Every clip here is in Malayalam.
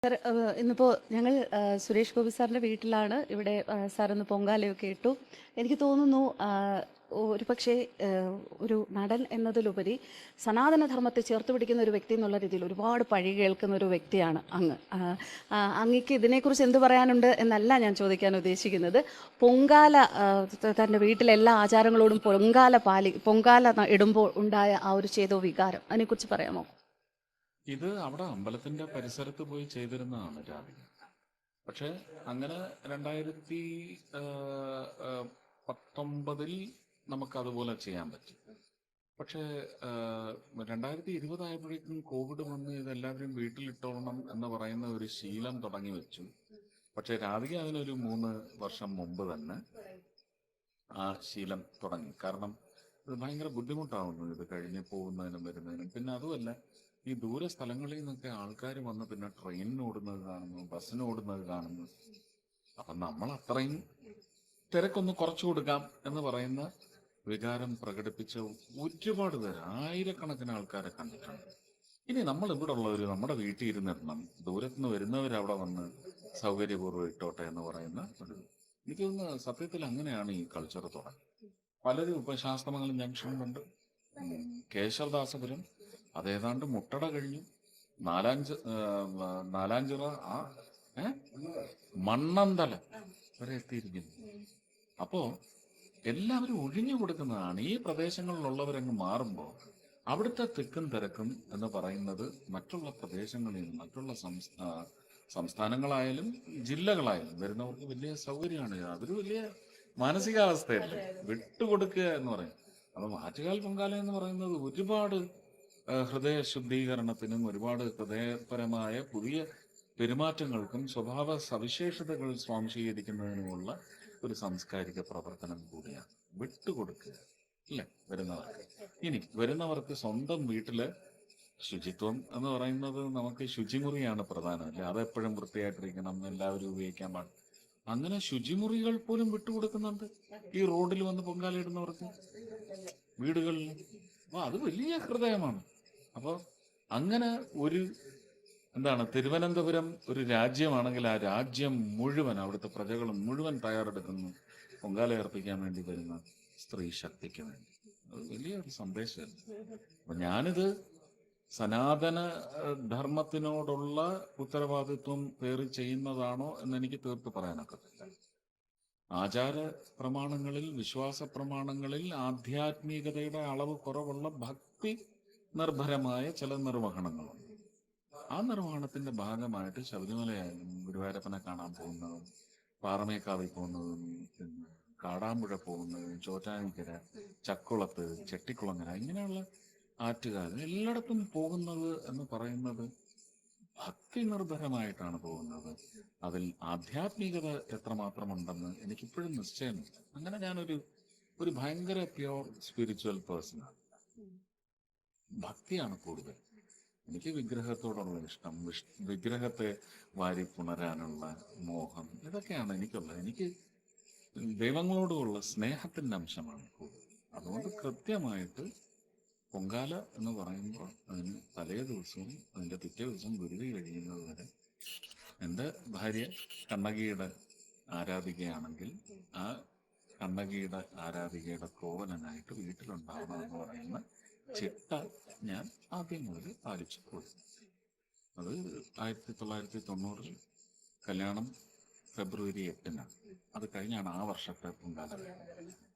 സർ, ഇന്നിപ്പോൾ ഞങ്ങൾ സുരേഷ് ഗോപി സാറിൻ്റെ വീട്ടിലാണ്. ഇവിടെ സാറൊന്ന് പൊങ്കാലയൊക്കെ ഇട്ടു. എനിക്ക് തോന്നുന്നു ഒരു പക്ഷേ ഒരു നടൻ എന്നതിലുപരി സനാതനധർമ്മത്തെ ചേർത്ത് പിടിക്കുന്ന ഒരു വ്യക്തി എന്നുള്ള രീതിയിൽ ഒരുപാട് പഴി കേൾക്കുന്ന ഒരു വ്യക്തിയാണ് അങ്ങ്. അങ്ങക്ക് ഇതിനെക്കുറിച്ച് എന്ത് പറയാനുണ്ട് എന്നല്ല ഞാൻ ചോദിക്കാൻ ഉദ്ദേശിക്കുന്നത്. പൊങ്കാല തൻ്റെ വീട്ടിലെ എല്ലാ ആചാരങ്ങളോടും പൊങ്കാല ഇടുമ്പോൾ ഉണ്ടായ ആ ഒരു ചേതോ വികാരം, അതിനെക്കുറിച്ച് പറയാമോ? ഇത് അവിടെ അമ്പലത്തിന്റെ പരിസരത്ത് പോയി ചെയ്തിരുന്നതാണ് രാവിലെ. പക്ഷെ അങ്ങനെ 2019 നമുക്ക് അതുപോലെ ചെയ്യാൻ പറ്റി. പക്ഷേ 2020 ആയപ്പോഴേക്കും കോവിഡ് വന്ന് ഇതെല്ലാവരും വീട്ടിലിട്ടോളണം എന്ന് പറയുന്ന ഒരു ശീലം തുടങ്ങി വെച്ചു. പക്ഷെ രാധിക അതിനൊരു 3 വർഷം മുമ്പ് തന്നെ ആ ശീലം തുടങ്ങി. കാരണം ഇത് ഭയങ്കര ബുദ്ധിമുട്ടാവുന്നു, ഇത് കഴിഞ്ഞ് പോകുന്നതിനും വരുന്നതിനും. പിന്നെ അതുമല്ല, ഈ ദൂര സ്ഥലങ്ങളിൽ നിന്നൊക്കെ ആൾക്കാർ വന്ന് പിന്നെ ട്രെയിനിന് ഓടുന്നത് കാണുന്നു, ബസ്സിന് ഓടുന്നത് കാണുന്നു. അപ്പം നമ്മൾ അത്രയും തിരക്കൊന്ന് കുറച്ചു കൊടുക്കാം എന്ന് പറയുന്ന വികാരം പ്രകടിപ്പിച്ച ഒരുപാട് പേര്, ആയിരക്കണക്കിന് ആൾക്കാരെ കണ്ടിട്ടുണ്ട്. ഇനി നമ്മൾ ഇവിടെ ഉള്ളവർ നമ്മുടെ വീട്ടിൽ ഇരുന്നിടണം, ദൂരത്തുനിന്ന് വരുന്നവരവിടെ വന്ന് സൗകര്യപൂർവ്വം ഇട്ടോട്ടെ എന്ന് പറയുന്ന ഒരു, എനിക്ക് തോന്നുന്നു സത്യത്തിൽ അങ്ങനെയാണ് ഈ കൾച്ചർ തുടങ്ങി. പലരും ഇപ്പൊ ശാസ്ത്രമംഗലം ജംഗ്ഷനിലുണ്ട്, കേശവദാസപുരം, അതേതാണ്ട് മുട്ടട കഴിഞ്ഞു, നാലാഞ്ചിറ, മണ്ണന്തല വരെ എത്തിയിരിക്കുന്നു. അപ്പോ എല്ലാവരും ഒഴിഞ്ഞു കൊടുക്കുന്നതാണ്. ഈ പ്രദേശങ്ങളിലുള്ളവരങ്ങ് മാറുമ്പോൾ അവിടുത്തെ തിക്കും തിരക്കും എന്ന് പറയുന്നത് മറ്റുള്ള പ്രദേശങ്ങളിൽ നിന്ന്, മറ്റുള്ള സംസ്ഥാനങ്ങളായാലും ജില്ലകളായാലും വരുന്നവർക്ക് വലിയ സൗകര്യമാണ്. അതൊരു വലിയ മാനസികാവസ്ഥയല്ലേ, വിട്ടുകൊടുക്കുക എന്ന് പറയും. അപ്പൊ ആറ്റുകാൽ പൊങ്കാല എന്ന് പറയുന്നത് ഒരുപാട് ഹൃദയ ശുദ്ധീകരണത്തിനും ഒരുപാട് ഹൃദയപരമായ പുതിയ പെരുമാറ്റങ്ങൾക്കും സ്വഭാവ സവിശേഷതകൾ സ്വാംശീകരിക്കുന്നതിനുമുള്ള ഒരു സാംസ്കാരിക പ്രവർത്തനം കൂടിയാണ്. വിട്ടുകൊടുക്കുക അല്ലേ വരുന്നവർക്ക്. ഇനി വരുന്നവർക്ക് സ്വന്തം വീട്ടില് ശുചിത്വം എന്ന് പറയുന്നത്, നമുക്ക് ശുചിമുറിയാണ് പ്രധാനം അല്ലേ, അതെപ്പോഴും വൃത്തിയായിട്ടിരിക്കണം, എല്ലാവരും ഉപയോഗിക്കാൻ പാടില്ല. അങ്ങനെ ശുചിമുറികൾ പോലും വിട്ടുകൊടുക്കുന്നുണ്ട് ഈ റോഡിൽ വന്ന് പൊങ്കാലയിടുന്നവർക്ക്, വീടുകളിൽ. അപ്പൊ അത് വലിയ ഹൃദയമാണ്. അപ്പോൾ അങ്ങനെ ഒരു തിരുവനന്തപുരം ഒരു രാജ്യമാണെങ്കിൽ ആ രാജ്യം മുഴുവൻ, അവിടുത്തെ പ്രജകൾ മുഴുവൻ തയ്യാറെടുക്കുന്നു പൊങ്കാല അർപ്പിക്കാൻ വേണ്ടി വരുന്ന സ്ത്രീ ശക്തിക്ക് വേണ്ടി. അത് വലിയൊരു സന്ദേശമല്ല. അപ്പൊ ഞാനിത് സനാതന ധർമ്മത്തിനോടുള്ള ഉത്തരവാദിത്വം പേറി ചെയ്യുന്നതാണോ എന്നെനിക്ക് തീർത്ത് പറയാനൊക്കത്തില്ല. ആചാര പ്രമാണങ്ങളിൽ, വിശ്വാസ പ്രമാണങ്ങളിൽ ആധ്യാത്മികതയുടെ അളവ് കുറവുള്ള ഭക്തി നിർഭരമായ ചില നിർവഹണങ്ങളുണ്ട്. ആ നിർവഹണത്തിന്റെ ഭാഗമായിട്ട് ശബരിമലയായാലും, ഗുരുവായൂരപ്പനെ കാണാൻ പോകുന്നതും, പാറമേക്കാവിൽ പോകുന്നതും, കാടാമ്പുഴ പോകുന്നതും, ചോറ്റാനിക്കര, ചക്കുളത്ത്, ചെട്ടിക്കുളങ്ങര, ഇങ്ങനെയുള്ള ആറ്റുകാൽ എല്ലായിടത്തും പോകുന്നത് എന്ന് പറയുന്നത് ഭക്തി നിർഭരമായിട്ടാണ് പോകുന്നത്. അതിൽ ആധ്യാത്മികത എത്രമാത്രമുണ്ടെന്ന് എനിക്കിപ്പോഴും നിശ്ചയമില്ല. അങ്ങനെ ഞാനൊരു ഭയങ്കര പ്യോർ സ്പിരിച്വൽ പേഴ്സണാണ്. ഭക്തിയാണ് കൂടുതൽ. എനിക്ക് വിഗ്രഹത്തോടുള്ള ഇഷ്ടം, വിഗ്രഹത്തെ വാരി പുണരാനുള്ള മോഹം, ഇതൊക്കെയാണ് എനിക്കുള്ളത്. എനിക്ക് ദൈവങ്ങളോടുള്ള സ്നേഹത്തിന്റെ അംശമാണ് കൂടുതൽ. അതുകൊണ്ട് കൃത്യമായിട്ട് പൊങ്കാല എന്ന് പറയുമ്പോൾ അതിന് തലേ ദിവസവും അതിൻ്റെ പിറ്റേ ദിവസം ഗുരുതി കഴിയുന്നത് വരെ എൻ്റെ ഭാര്യ കണ്ണകിയുടെ ആരാധികയാണെങ്കിൽ ആ കണ്ണകിയുടെ ആരാധികയുടെ കോവലനായിട്ട് വീട്ടിലുണ്ടാവണമെന്ന് പറയുന്ന ചിട്ട ഞാൻ ആദ്യം മുതൽ പാലിച്ചു പോയി. അത് 1990 കല്യാണം ഫെബ്രുവരി 8-നാണ്. അത് കഴിഞ്ഞാണ് ആ വർഷത്തെ പൊങ്കാല.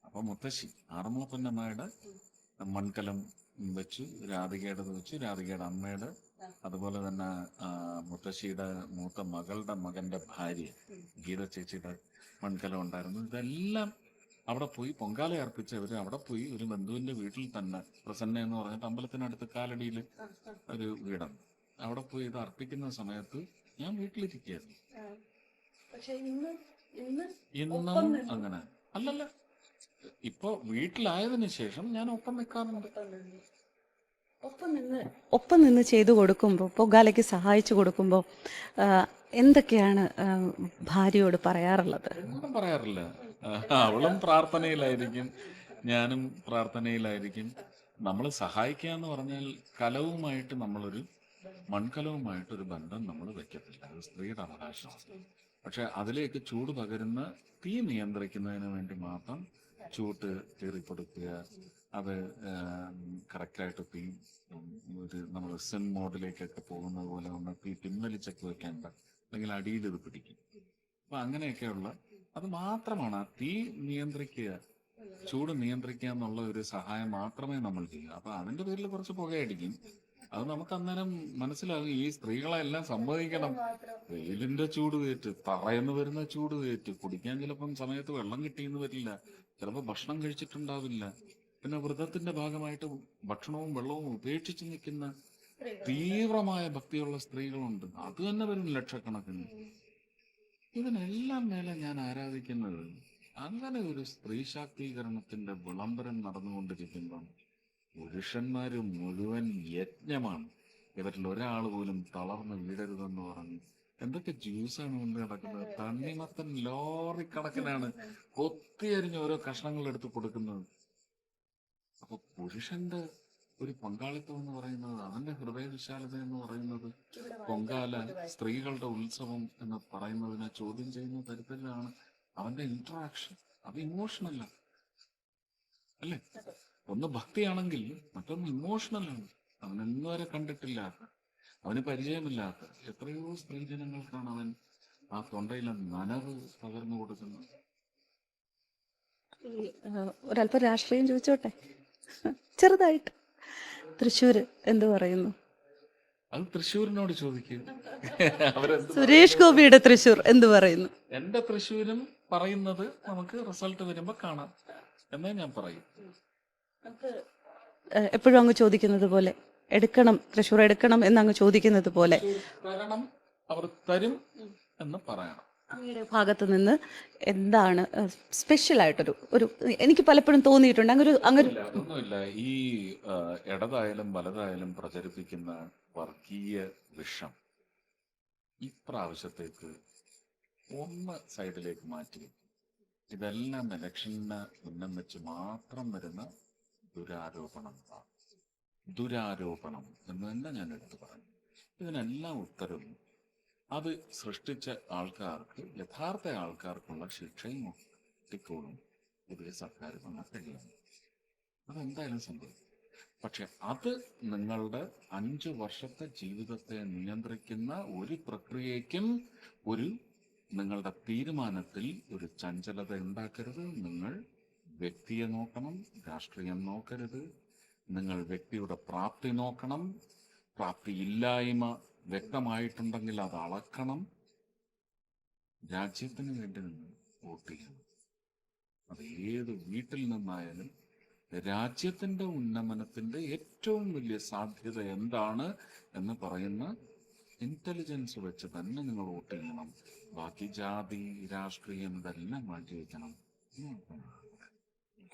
അപ്പൊ മുത്തശ്ശി ആറന്മുള പൊന്നമ്മയുടെ മൺകലം വെച്ചു, രാധികയുടെ വെച്ചു, രാധികയുടെ അമ്മയുടെ, അതുപോലെ തന്നെ മുത്തശ്ശിയുടെ മൂത്ത മകളുടെ മകന്റെ ഭാര്യ ഗീത ചേച്ചിയുടെ മൺകലം ഉണ്ടായിരുന്നു. ഇതെല്ലാം അവിടെ പോയി പൊങ്കാല അർപ്പിച്ചവര് അവിടെ പോയി ഒരു ബന്ധുവിന്റെ വീട്ടിൽ തന്നെ, പ്രസന്ന എന്ന് പറഞ്ഞിട്ട് അമ്പലത്തിനടുത്ത് കാലടിയിൽ ഒരു വീടുണ്ട്, അവിടെ പോയി ഇത് അർപ്പിക്കുന്ന സമയത്ത് ഞാൻ വീട്ടിലിരിക്കുകയായിരുന്നു. ഇന്നും അങ്ങനെ അല്ലല്ല, ഇപ്പൊ വീട്ടിലായതിനു ശേഷം ഞാൻ ഒപ്പം നിൽക്കാറുണ്ട്. ഒപ്പം നിന്ന് ചെയ്തു കൊടുക്കുമ്പോൾ, പൊങ്കാലയ്ക്ക് സഹായിച്ചു കൊടുക്കുമ്പോൾ എന്തൊക്കെയാണ് ഭാര്യയോട് പറയാറുള്ളത്? ഒന്നും പറയാറില്ല. അവളും പ്രാർത്ഥനയിലായിരിക്കും, ഞാനും പ്രാർത്ഥനയിലായിരിക്കും. നമ്മൾ സഹായിക്കുക എന്ന് പറഞ്ഞാൽ കലവുമായിട്ട് നമ്മളൊരു മൺകലവുമായിട്ടൊരു ബന്ധം നമ്മൾ വെക്കത്തില്ല. അത് സ്ത്രീയുടെ അവകാശമാണ്. പക്ഷെ അതിലേക്ക് ചൂട് പകരുന്ന തീ നിയന്ത്രിക്കുന്നതിന് വേണ്ടി മാത്രം ചൂട്ട് കീറിക്കൊടുക്കുക, അത് കറക്റ്റായിട്ട് തീ ഒരു നമ്മൾ സെൻ മോഡിലേക്കൊക്കെ പോകുന്നത് പോലെ ഒന്ന് തീ പിൻവലിച്ചൊക്കെ വെക്കേണ്ട, അല്ലെങ്കിൽ അടിയിൽ ഇത് പിടിക്കും. അപ്പൊ അങ്ങനെയൊക്കെയുള്ള അത് മാത്രമാണ്. ആ തീ നിയന്ത്രിക്കുക, ചൂട് നിയന്ത്രിക്കുക എന്നുള്ള ഒരു സഹായം മാത്രമേ നമ്മൾ ചെയ്യൂ. അപ്പൊ അതിന്റെ പേരിൽ കുറച്ച് പുകയടിക്കും. അത് നമുക്ക് അന്നേരം മനസ്സിലാകും, ഈ സ്ത്രീകളെല്ലാം സമ്മതിക്കണം. വെയിലിന്റെ ചൂട് കയറ്റ്, തറയെന്ന് വരുന്ന ചൂട് കയറ്റ്, കുടിക്കാൻ ചിലപ്പം സമയത്ത് വെള്ളം കിട്ടിയെന്ന് വരില്ല, ചിലപ്പോൾ ഭക്ഷണം കഴിച്ചിട്ടുണ്ടാവില്ല, പിന്നെ വ്രതത്തിന്റെ ഭാഗമായിട്ട് ഭക്ഷണവും വെള്ളവും ഉപേക്ഷിച്ച് നിൽക്കുന്ന തീവ്രമായ ഭക്തിയുള്ള സ്ത്രീകളുണ്ട്. അത് തന്നെ വരും ലക്ഷക്കണക്കിന്. ഇതിനെല്ലാം മേലെ ഞാൻ ആരാധിക്കുന്നത്, അങ്ങനെ ഒരു സ്ത്രീ ശാക്തീകരണത്തിന്റെ വിളംബരം നടന്നുകൊണ്ടിരിക്കുമ്പം പുരുഷന്മാര് മുഴുവൻ യജ്ഞമാണ്. ഇവരിൽ ഒരാൾ പോലും തളർന്ന് വീഴരുതെന്ന് പറഞ്ഞ് എന്തൊക്കെ ജ്യൂസാണ് കൊണ്ട് കിടക്കുന്നത്. തണ്ണിമത്തൻ ലോറി കണക്കിനാണ് കൊത്തിയരിഞ്ഞ് ഓരോ കഷ്ണങ്ങൾ എടുത്ത് കൊടുക്കുന്നത്. അപ്പൊ പുരുഷന്റെ ഒരു പങ്കാളിത്തം എന്ന് പറയുന്നത്, അവന്റെ ഹൃദയവിശാലത എന്ന് പറയുന്നത്, പൊങ്കാല സ്ത്രീകളുടെ ഉത്സവം എന്ന് പറയുന്നതിനെ ചോദ്യം ചെയ്യുന്ന തരത്തിലാണ് അവന്റെ ഇന്ററാക്ഷൻ. അത് ഇമോഷണല്ല അല്ലേ? ഒന്ന് ഭക്തിയാണെങ്കിൽ മറ്റൊന്ന് ഇമോഷണലാണ്. അവൻ ഇന്നുവരെ കണ്ടിട്ടില്ലാത്ത, അവന് പരിചയമില്ലാത്ത എത്രയോ സ്ത്രീജനങ്ങൾക്കാണ് അവൻ ആ തൊണ്ടയിലെ നനവ് പകർന്നു കൊടുക്കുന്നത്. ഒരല്പം രാഷ്ട്രീയം ചോദിച്ചോട്ടെ, ചെറുതായിട്ട്. തൃശ്ശൂര് എന്ത് പറയുന്നു? അത് തൃശ്ശൂരിനോട് ചോദിക്കും. അവരെന്ത് സുരേഷ് ഗോപിയുടെ തൃശ്ശൂർ എന്ത് പറയുന്നു? എന്റെ തൃശ്ശൂരും പറയുന്നത് നമുക്ക് റിസൾട്ട് വരുമ്പോ കാണാം എന്നേ ഞാൻ പറയും. എപ്പോഴും അങ്ങ് ചോദിക്കുന്നത് പോലെ എടുക്കണം, തൃശ്ശൂർ എടുക്കണം എന്നങ്ങ് ചോദിക്കുന്നത് പോലെ തരണം, അവർ തരും എന്ന് പറയണം. അങ്ങയുടെ ഭാഗത്ത് നിന്ന് എന്താണ് സ്പെഷ്യൽ ആയിട്ടൊരു ഒരു എനിക്ക് പലപ്പോഴും തോന്നിയിട്ടുണ്ട് അങ്ങൊരു ഒന്നുമില്ല. ഈ ഇടതായാലും വലതായാലും പ്രചരിപ്പിക്കുന്ന വർഗീയ വിഷം ഇപ്രാവശ്യത്തേക്ക് ഒന്ന് സൈഡിലേക്ക് മാറ്റി. ഇതെല്ലാം ഇലക്ഷന് ഉന്നം വെച്ച് മാത്രം വരുന്ന ദുരാരോപണങ്ങളാണ്. ദുരാരോപണം എന്ന് തന്നെ ഞാൻ എടുത്തു പറഞ്ഞു. ഇതിനെല്ലാം ഉത്തരവും അത് സൃഷ്ടിച്ച ആൾക്കാർക്ക്, യഥാർത്ഥ ആൾക്കാർക്കുള്ള ശിക്ഷയും കിട്ടിക്കോളും പുതിയ സർക്കാർ വന്നാൽ കഴിയും. അതെന്തായാലും സംഭവിക്കും. പക്ഷെ അത് നിങ്ങളുടെ 5 വർഷത്തെ ജീവിതത്തെ നിയന്ത്രിക്കുന്ന ഒരു പ്രക്രിയയ്ക്കും ഒരു നിങ്ങളുടെ തീരുമാനത്തിൽ ഒരു ചഞ്ചലത ഉണ്ടാക്കരുത്. നിങ്ങൾ വ്യക്തിയെ നോക്കണം, രാഷ്ട്രീയം നോക്കരുത്. നിങ്ങൾ വ്യക്തിയുടെ പ്രാപ്തി നോക്കണം. പ്രാപ്തിയില്ലായ്മ വ്യക്തമായിട്ടുണ്ടെങ്കിൽ അത് അളക്കണം. രാജ്യത്തിന് വേണ്ടി നിങ്ങൾ വോട്ട് ചെയ്യണം. അത് ഏത് വീട്ടിൽ നിന്നായാലും രാജ്യത്തിന്റെ ഉന്നമനത്തിന്റെ ഏറ്റവും വലിയ സാധ്യത എന്താണ് എന്ന് പറയുന്ന ഇന്റലിജൻസ് വെച്ച് തന്നെ നിങ്ങൾ വോട്ട് ചെയ്യണം. ബാക്കി ജാതി, രാഷ്ട്രീയം ഇതെല്ലാം മാറ്റി വയ്ക്കണം.